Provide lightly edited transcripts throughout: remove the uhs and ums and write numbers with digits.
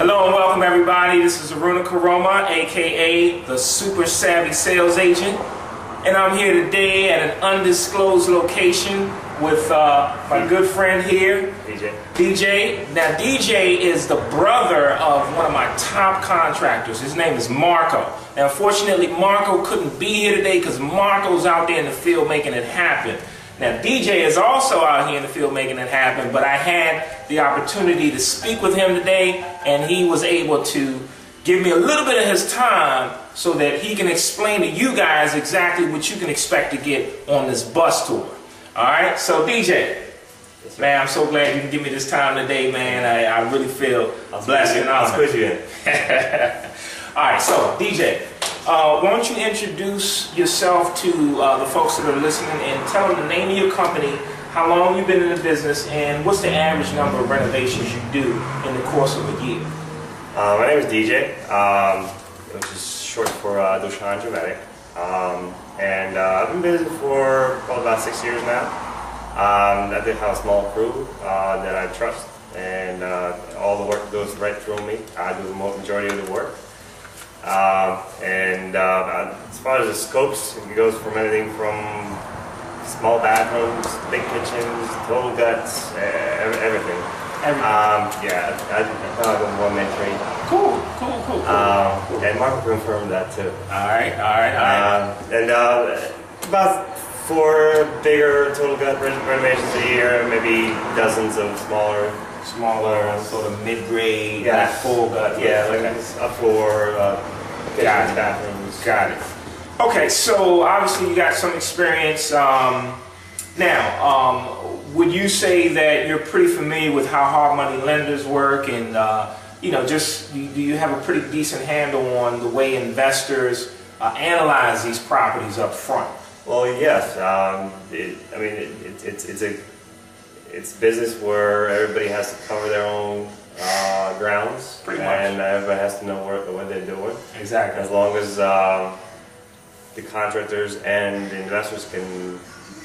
Hello and welcome everybody. This is Arouna, aka the Super Savvy Sales Agent, and I'm here today at an undisclosed location with my good friend here, DJ. Now DJ is the brother of one of my top contractors. His name is Marco. Now unfortunately Marco couldn't be here today because Marco's out there in the field making it happen. Now DJ is also out here in the field making it happen, but I had the opportunity to speak with him today and he was able to give me a little bit of his time so that he can explain to you guys exactly what you can expect to get on this bus tour. Alright, so DJ, man, I'm so glad you can give me this time today, man. I really feel blessed and honored. I'll squeeze you in. Alright, so DJ, why don't you introduce yourself to the folks that are listening and tell them the name of your company, how long you've been in the business, and what's the average number of renovations you do in the course of a year? My name is DJ, which is short for Dushan Dramatic. And I've been busy for probably about 6 years now. I did have a small crew that I trust, and all the work goes right through me. I do the majority of the work. As far as the scopes, it goes from anything from small bathrooms, big kitchens, total guts, everything. Yeah, I go one-man trade. Cool. And Marco confirmed that too. All right. And about 4 bigger total gut renovations a year, maybe dozens of smaller, sort of mid-grade, yeah, full gut. Yeah, like a floor, kitchens, bathrooms. Got it. Okay, so obviously you got some experience. Now, would you say that you're pretty familiar with how hard money lenders work, and do you have a pretty decent handle on the way investors analyze these properties up front? Well, yes. It's business where everybody has to cover their own grounds, pretty much, and everybody has to know what they're doing. Exactly. As long as the contractors and the investors can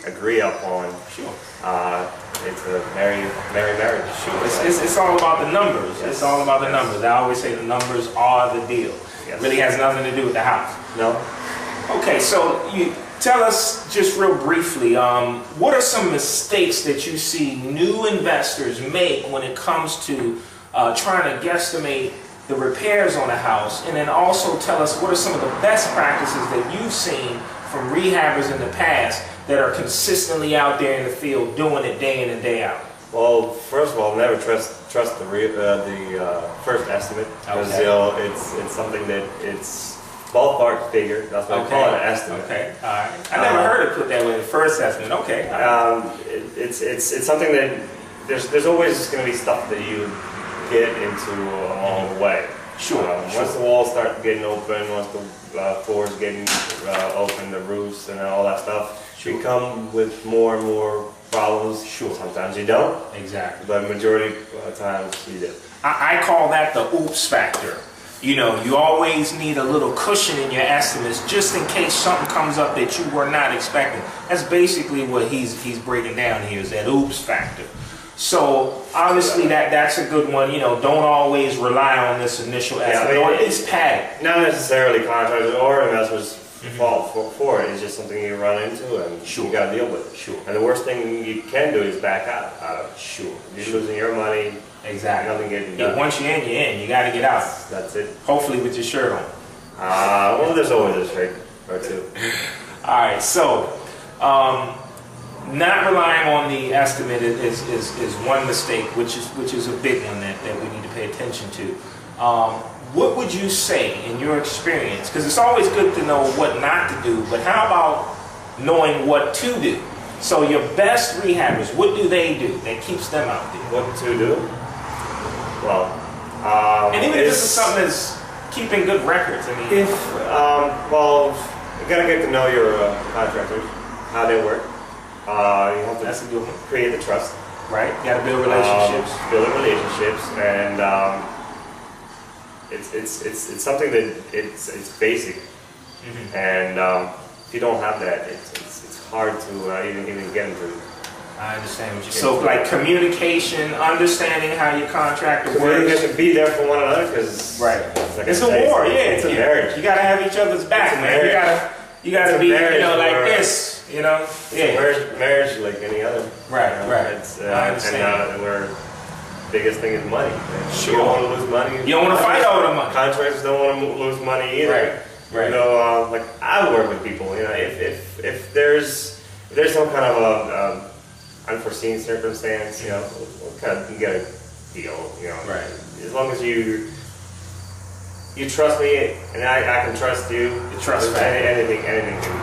agree upon. Sure. It's a merry marriage. Sure. It's all about the numbers. Yes. It's all about the numbers. I always say the numbers are the deal. Yes. It really has nothing to do with the house. No. Okay, so you tell us just real briefly, what are some mistakes that you see new investors make when it comes to trying to guesstimate the repairs on a house, and then also tell us what are some of the best practices that you've seen from rehabbers in the past that are consistently out there in the field doing it day in and day out? Well, first of all, never trust the first estimate, because it's something that it's ballpark figure. That's what I call it, an estimate. Okay, all right. I never heard it put that way. The first estimate. Okay. It's something that there's always going to be stuff that you get into along the way. Sure. Once the walls start getting open, once the floors getting open, the roofs and all that stuff, you come with more and more problems. Sure. Sometimes you don't. Exactly. But majority of times you do. I call that the oops factor. You always need a little cushion in your estimates just in case something comes up that you were not expecting. That's basically what he's breaking down here, is that oops factor. So obviously that's a good one. Don't always rely on this initial estimate, or at least pad it. Not necessarily contractors or investors fault for it. It's just something you run into, and you got to deal with it. Sure. And the worst thing you can do is back out of it. Sure. You're losing your money. Exactly. Nothing getting done. Once you're in, you're in. You got to get out. That's it. Hopefully with your shirt on. Well, there's always a trick or two. All right. So, not relying on the estimate is one mistake, which is a big one that we need to pay attention to. What would you say in your experience? Because it's always good to know what not to do, but how about knowing what to do? So your best rehabbers, what do they do that keeps them out there? What to do? Well, and even if this is something that's keeping good records, I mean, well, you gotta get to know your contractors, how they work. You have to create the trust, right? You gotta build relationships. And it's something that it's basic, and if you don't have that, it's hard to even get into I understand what you're saying. So like communication, understanding how your contractor works. You have to be there for one another because right. It's a war, yeah. It's a marriage. You gotta have each other's back, man. You gotta be, you know, like this, you know. Marriage like any other. Right, you know? right. I understand. And we're biggest thing is money. Sure. You don't want to lose money. You don't want to fight over the money. Contractors don't want to lose money either. Right. Right. You know, like I work with people. You know, if there's some kind of unforeseen circumstance, you know, we'll kind of get a deal. You know, right. As long as you trust me and I can trust you. The trust factor. Anything.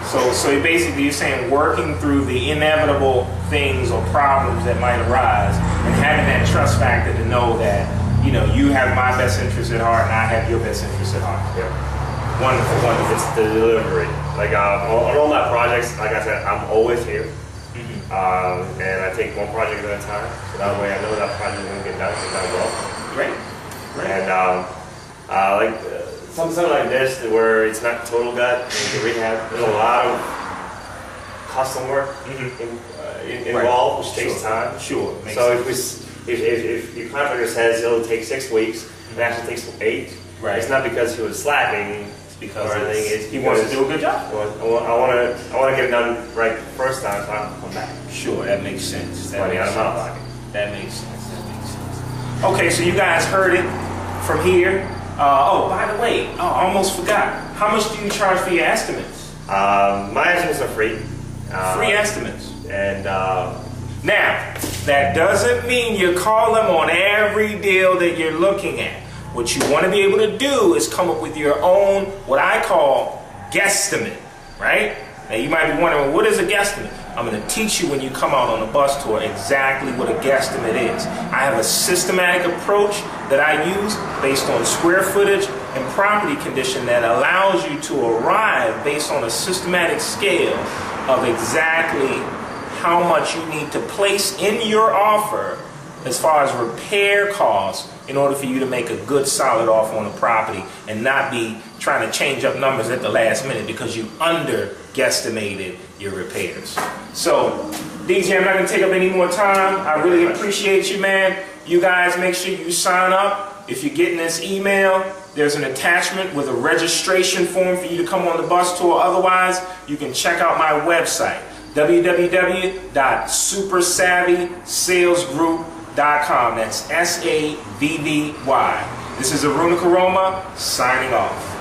So you're saying working through the inevitable things or problems that might arise and having that trust factor to know that, you know, you have my best interest at heart and I have your best interest at heart. Yeah. Wonderful. It's the delivery. Like on all my projects, like I said, I'm always here. Mm-hmm. And I take one project at a time. So that way I know that project is going to get done well. Great. And like something like this where it's not total gut and the rehab, there's a lot of custom work involved, which takes time. Sure. So if your contractor says it'll take 6 weeks, it actually takes 8. Right. It's not because he was slacking. It's because he wants to do a good job. I want to get it done right the first time, so I don't come back. Sure, that makes sense. That makes sense. That makes sense. Okay, so you guys heard it from here. Oh, by the way, I almost forgot. How much do you charge for your estimates? My estimates are free. Free estimates. And now, that doesn't mean you call them on every deal that you're looking at. What you want to be able to do is come up with your own, what I call, guesstimate, right? Now you might be wondering, well, what is a guesstimate? I'm going to teach you when you come out on a bus tour exactly what a guesstimate is. I have a systematic approach that I use based on square footage and property condition that allows you to arrive based on a systematic scale of exactly how much you need to place in your offer as far as repair costs in order for you to make a good solid offer on the property and not be trying to change up numbers at the last minute because you under-guesstimated your repairs. So, DJ, I'm not going to take up any more time. I really appreciate you, man. You guys make sure you sign up. If you're getting this email, there's an attachment with a registration form for you to come on the bus tour. Otherwise, you can check out my website, www.supersavvysalesgroup.com. That's SAVVY. This is Arouna Karoma signing off.